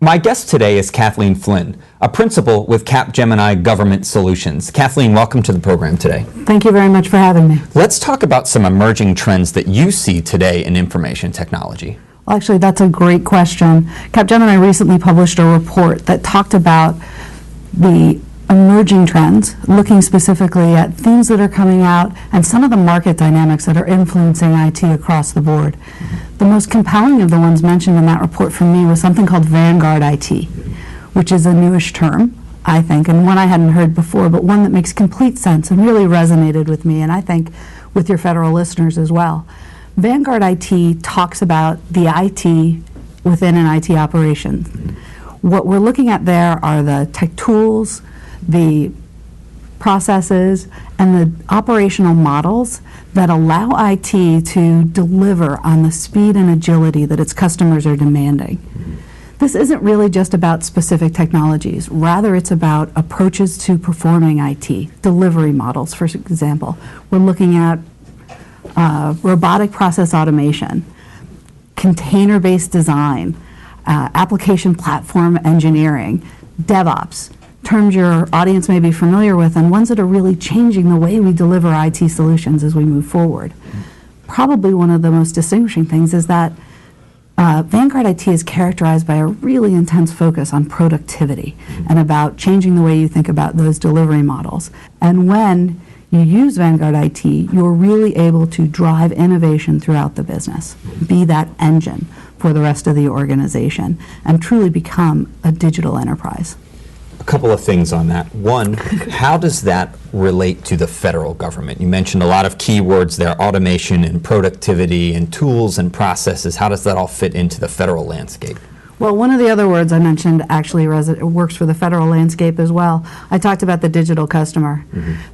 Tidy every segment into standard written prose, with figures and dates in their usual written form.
My guest today is Kathleen Flynn, a principal with Capgemini Government Solutions. Kathleen, welcome to the program today. Thank you very much for having me. Let's talk about some emerging trends that you see today in information technology. Well, actually, that's a great question. Capgemini recently published a report that talked about the emerging trends, looking specifically at themes that are coming out and some of the market dynamics that are influencing IT across the board. The most compelling of the ones mentioned in that report for me was something called Vanguard IT, which is a newish term, I think, and one I hadn't heard before, but one that makes complete sense and really resonated with me, and I think with your federal listeners as well. Vanguard IT talks about the IT within an IT operation. What we're looking at there are the tech tools, the processes, and the operational models that allow IT to deliver on the speed and agility that its customers are demanding. This isn't really just about specific technologies. Rather, it's about approaches to performing IT, delivery models, for example. We're looking at robotic process automation, container-based design, application platform engineering, DevOps, terms your audience may be familiar with, and ones that are really changing the way we deliver IT solutions as we move forward. Probably one of the most distinguishing things is that Vanguard IT is characterized by a really intense focus on productivity and about changing the way you think about those delivery models. And when you use Vanguard IT, you're really able to drive innovation throughout the business, be that engine for the rest of the organization, and truly become a digital enterprise. A couple of things on that. One, how does that relate to the federal government? You mentioned a lot of keywords there, automation and productivity and tools and processes. How does that all fit into the federal landscape? Well, one of the other words I mentioned actually works for the federal landscape as well. I talked about the digital customer.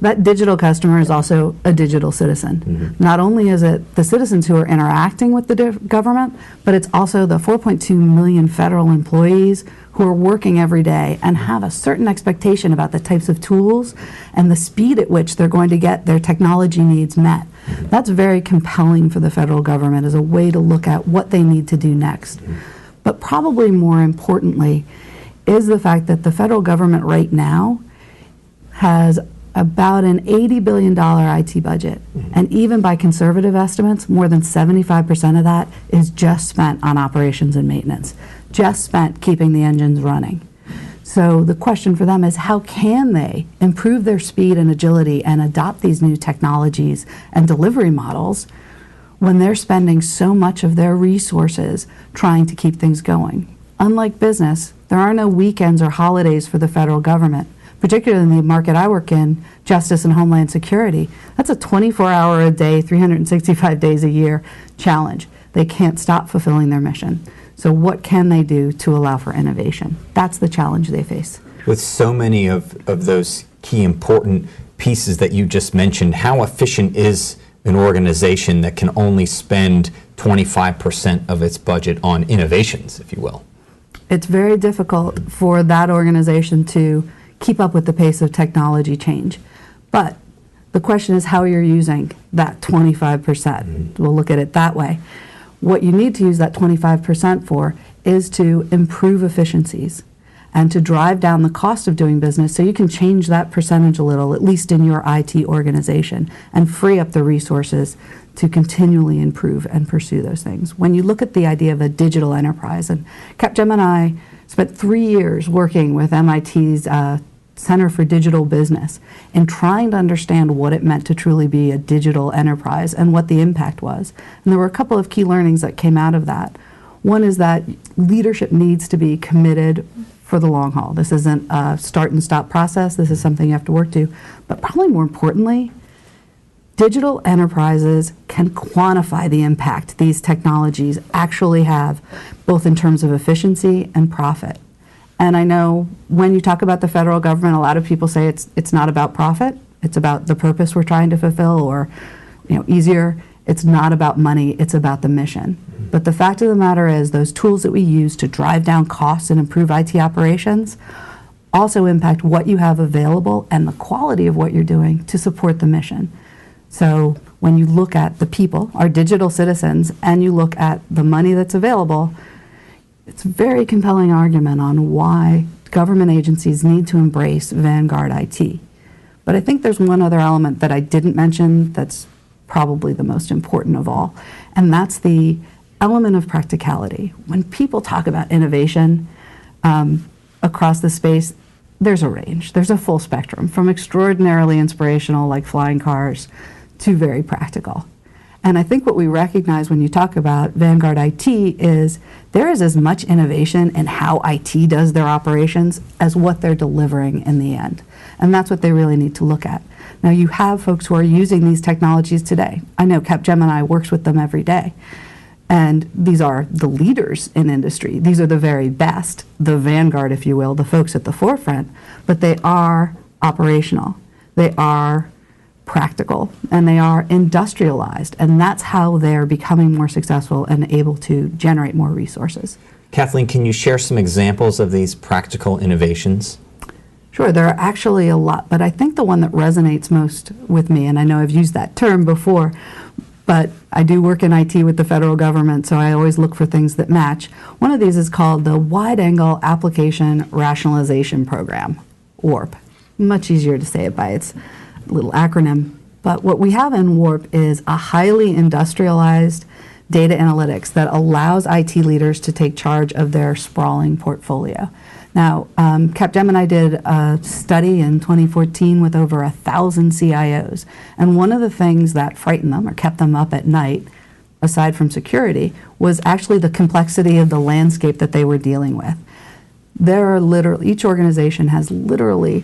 That digital customer is also a digital citizen. Not only is it the citizens who are interacting with the government, but it's also the 4.2 million federal employees who are working every day and have a certain expectation about the types of tools and the speed at which they're going to get their technology needs met. That's very compelling for the federal government as a way to look at what they need to do next. But probably more importantly is the fact that the federal government right now has about an $80 billion IT budget. And even by conservative estimates, more than 75% of that is just spent on operations and maintenance, just spent keeping the engines running. So the question for them is, how can they improve their speed and agility and adopt these new technologies and delivery models when they're spending so much of their resources trying to keep things going? Unlike business, there are no weekends or holidays for the federal government, particularly in the market I work in, Justice and Homeland Security. That's a 24-hour-a-day, 365 days a year challenge. They can't stop fulfilling their mission. So what can they do to allow for innovation? That's the challenge they face. With so many of those key important pieces that you just mentioned, how efficient is an organization that can only spend 25% of its budget on innovations, if you will? It's very difficult for that organization to keep up with the pace of technology change. But the question is how you're using that 25%. We'll look at it that way. What you need to use that 25% for is to improve efficiencies and to drive down the cost of doing business so you can change that percentage a little, at least in your IT organization, and free up the resources to continually improve and pursue those things. When you look at the idea of a digital enterprise, and Capgemini spent 3 years working with MIT's Center for Digital Business in trying to understand what it meant to truly be a digital enterprise and what the impact was. And there were a couple of key learnings that came out of that. One is that leadership needs to be committed for the long haul. This isn't a start and stop process. This is something you have to work to. But probably more importantly, digital enterprises can quantify the impact these technologies actually have, both in terms of efficiency and profit. And I know when you talk about the federal government, a lot of people say it's not about profit. It's about the purpose we're trying to fulfill, or easier, it's not about money, it's about the mission. But the fact of the matter is those tools that we use to drive down costs and improve IT operations also impact what you have available and the quality of what you're doing to support the mission. So when you look at the people, our digital citizens, and you look at the money that's available, It's a very compelling argument on why government agencies need to embrace Vanguard IT. But I think there's one other element that I didn't mention that's probably the most important of all, and that's the element of practicality. When people talk about innovation across the space, there's a range. There's a full spectrum, from extraordinarily inspirational, like flying cars, to very practical. And I think what we recognize when you talk about Vanguard IT is there is as much innovation in how IT does their operations as what they're delivering in the end. And that's what they really need to look at. Now, you have folks who are using these technologies today. I know Capgemini works with them every day. And these are the leaders in industry. These are the very best, the vanguard, if you will, the folks at the forefront. But they are operational. They are practical, and they are industrialized, and that's how they're becoming more successful and able to generate more resources. Kathleen, can you share some examples of these practical innovations? Sure, there are actually a lot, but I think the one that resonates most with me, and I know I've used that term before, but I do work in IT with the federal government, so I always look for things that match. One of these is called the Wide Angle Application Rationalization Program, WARP. Much easier to say it by its little acronym. But what we have in WARP is a highly industrialized data analytics that allows IT leaders to take charge of their sprawling portfolio. Now, Capgemini did a study in 2014 with over 1,000 CIOs, and one of the things that frightened them or kept them up at night, aside from security, was actually the complexity of the landscape that they were dealing with. There are literally, each organization has literally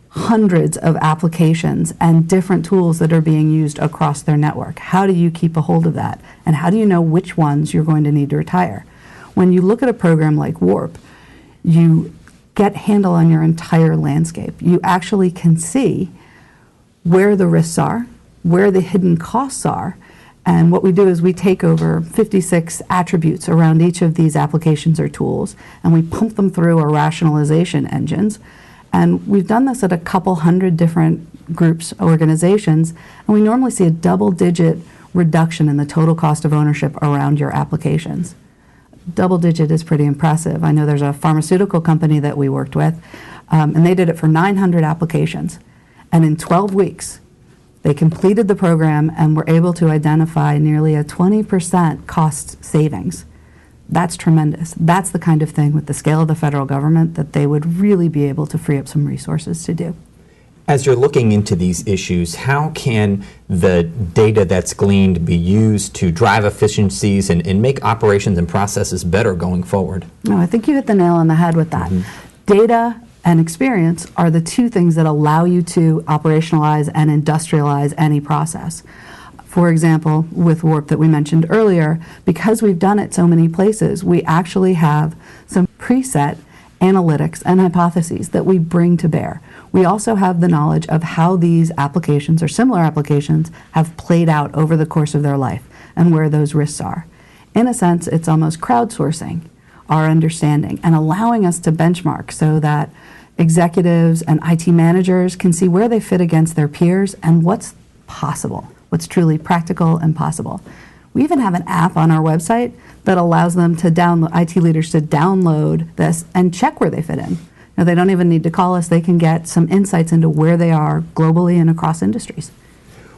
hundreds of applications and different tools that are being used across their network. How do you keep a hold of that? And how do you know which ones you're going to need to retire? When you look at a program like WARP, you get a handle on your entire landscape. You actually can see where the risks are, where the hidden costs are, and what we do is we take over 56 attributes around each of these applications or tools, and we pump them through our rationalization engines. And we've done this at a couple hundred different groups, organizations, and we normally see a double-digit reduction in the total cost of ownership around your applications. Double-digit is pretty impressive. I know there's a pharmaceutical company that we worked with, and they did it for 900 applications. And in 12 weeks, they completed the program and were able to identify nearly a 20% cost savings. That's tremendous. That's the kind of thing with the scale of the federal government that they would really be able to free up some resources to do. As you're looking into these issues, how can the data that's gleaned be used to drive efficiencies and make operations and processes better going forward? No, I think you hit the nail on the head with that. Data and experience are the two things that allow you to operationalize and industrialize any process. For example, with WARP that we mentioned earlier, because we've done it so many places, we actually have some preset analytics and hypotheses that we bring to bear. We also have the knowledge of how these applications or similar applications have played out over the course of their life and where those risks are. In a sense, it's almost crowdsourcing our understanding and allowing us to benchmark so that executives and IT managers can see where they fit against their peers and what's possible, what's truly practical and possible. We even have an app on our website that allows them to download, IT leaders to download this and check where they fit in. Now, they don't even need to call us. They can get some insights into where they are globally and across industries.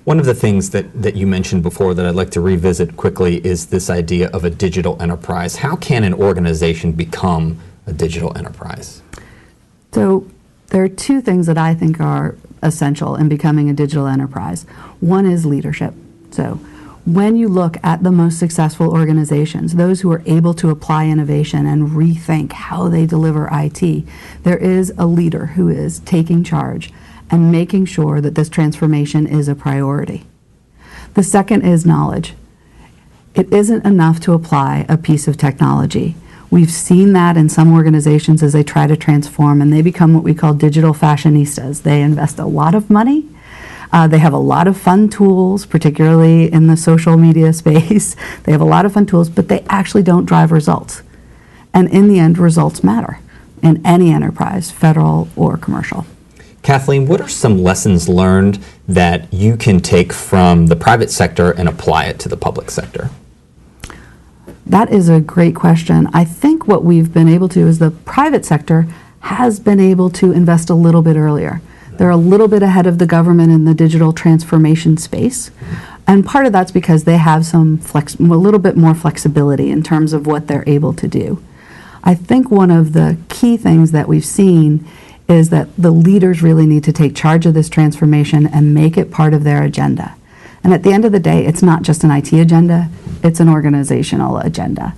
One of the things that you mentioned before that I'd like to revisit quickly is this idea of a digital enterprise. How can an organization become a digital enterprise? So there are two things that I think are essential in becoming a digital enterprise. One is leadership. So when you look at the most successful organizations, those who are able to apply innovation and rethink how they deliver IT, there is a leader who is taking charge and making sure that this transformation is a priority. The second is knowledge. It isn't enough to apply a piece of technology. We've seen that in some organizations as they try to transform, and they become what we call digital fashionistas. They invest a lot of money. They have a lot of fun tools, particularly in the social media space. They have a lot of fun tools, but they actually don't drive results. And in the end, results matter in any enterprise, federal or commercial. Kathleen, what are some lessons learned that you can take from the private sector and apply it to the public sector? That is a great question. I think what we've been able to is the private sector has been able to invest a little bit earlier. They're a little bit ahead of the government in the digital transformation space. And part of that's because they have a little bit more flexibility in terms of what they're able to do. I think one of the key things that we've seen is that the leaders really need to take charge of this transformation and make it part of their agenda. And at the end of the day, it's not just an IT agenda, it's an organizational agenda.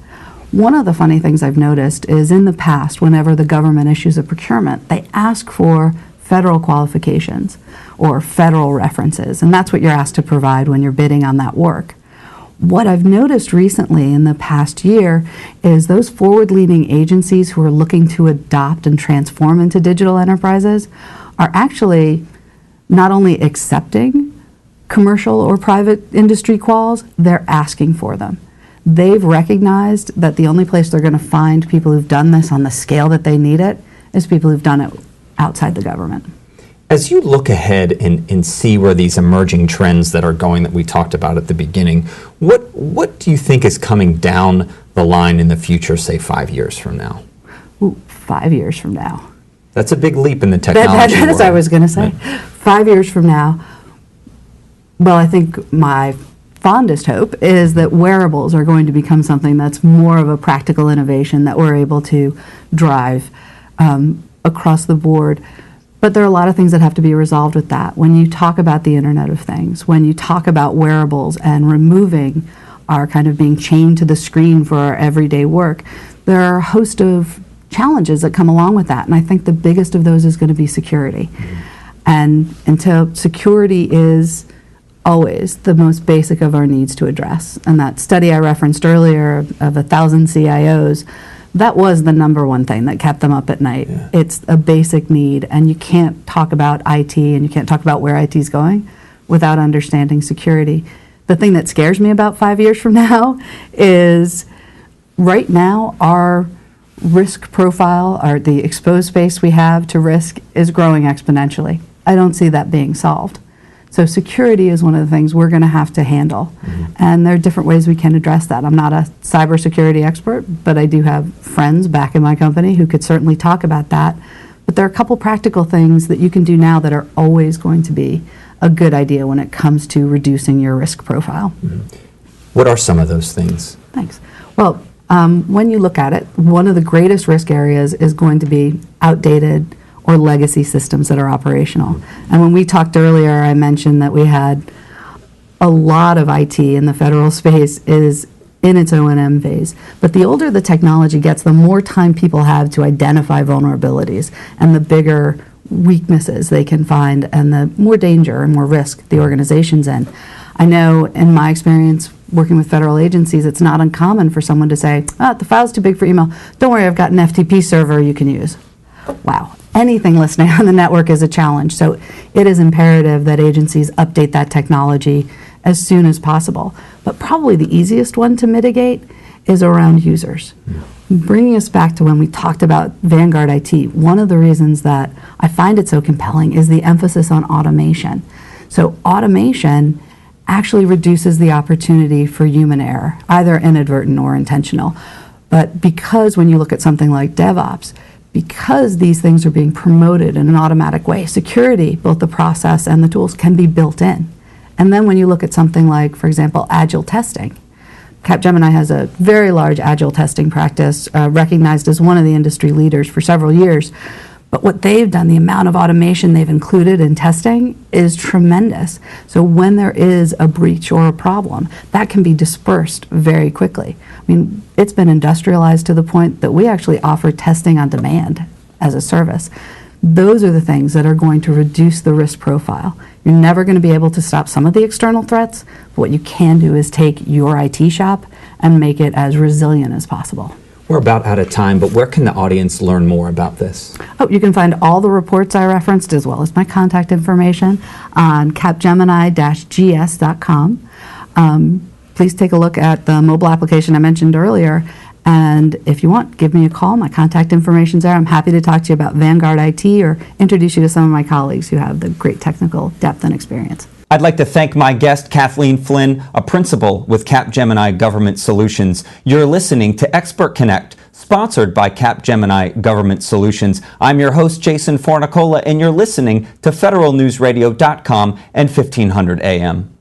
One of the funny things I've noticed is in the past, whenever the government issues a procurement, they ask for federal qualifications or federal references, and that's what you're asked to provide when you're bidding on that work. What I've noticed recently in the past year is those forward-leaning agencies who are looking to adopt and transform into digital enterprises are actually not only accepting commercial or private industry quals, they're asking for them. They've recognized that the only place they're going to find people who've done this on the scale that they need it is people who've done it outside the government. As you look ahead and see where these emerging trends that are going that we talked about at the beginning, what do you think is coming down the line in the future, say 5 years from now? Ooh, 5 years from now. That's a big leap in the technology That's world. what I was going to say. Right. 5 years from now, well, I think my fondest hope is that wearables are going to become something that's more of a practical innovation that we're able to drive across the board. But there are a lot of things that have to be resolved with that. When you talk about the Internet of Things, when you talk about wearables and removing our kind of being chained to the screen for our everyday work, there are a host of challenges that come along with that. And I think the biggest of those is going to be security. And until security is always the most basic of our needs to address. And that study I referenced earlier of 1,000 CIOs, that was the number one thing that kept them up at night. Yeah. It's a basic need, and you can't talk about IT and you can't talk about where IT is going without understanding security. The thing that scares me about 5 years from now is right now our risk profile, or the exposed space we have to risk, is growing exponentially. I don't see that being solved. So security is one of the things we're going to have to handle. And there are different ways we can address that. I'm not a cybersecurity expert, but I do have friends back in my company who could certainly talk about that. But there are a couple practical things that you can do now that are always going to be a good idea when it comes to reducing your risk profile. What are some of those things? Thanks. Well, when you look at it, one of the greatest risk areas is going to be outdated or legacy systems that are operational. And when we talked earlier, I mentioned that we had a lot of IT in the federal space is in its O&M phase. But the older the technology gets, the more time people have to identify vulnerabilities and the bigger weaknesses they can find and the more danger and more risk the organization's in. I know in my experience working with federal agencies, it's not uncommon for someone to say, the file's too big for email. Don't worry, I've got an FTP server you can use. Wow. Anything listening on the network is a challenge. So it is imperative that agencies update that technology as soon as possible. But probably the easiest one to mitigate is around users. Bringing us back to when we talked about Vanguard IT, one of the reasons that I find it so compelling is the emphasis on automation. So automation actually reduces the opportunity for human error, either inadvertent or intentional. But because when you look at something like DevOps, because these things are being promoted in an automatic way, security, both the process and the tools, can be built in. And then when you look at something like, for example, agile testing, Capgemini has a very large agile testing practice, recognized as one of the industry leaders for several years. But what they've done, the amount of automation they've included in testing is tremendous. So when there is a breach or a problem, that can be dispersed very quickly. I mean, it's been industrialized to the point that we actually offer testing on demand as a service. Those are the things that are going to reduce the risk profile. You're never going to be able to stop some of the external threats, but what you can do is take your IT shop and make it as resilient as possible. We're about out of time, but where can the audience learn more about this? Oh, you can find all the reports I referenced as well as my contact information on capgemini-gs.com. Please take a look at the mobile application I mentioned earlier. And if you want, give me a call. My contact information's there. I'm happy to talk to you about Vanguard IT or introduce you to some of my colleagues who have the great technical depth and experience. I'd like to thank my guest, Kathleen Flynn, a principal with Capgemini Government Solutions. You're listening to Expert Connect, sponsored by Capgemini Government Solutions. I'm your host, Jason Fornicola, and you're listening to federalnewsradio.com and 1500 AM.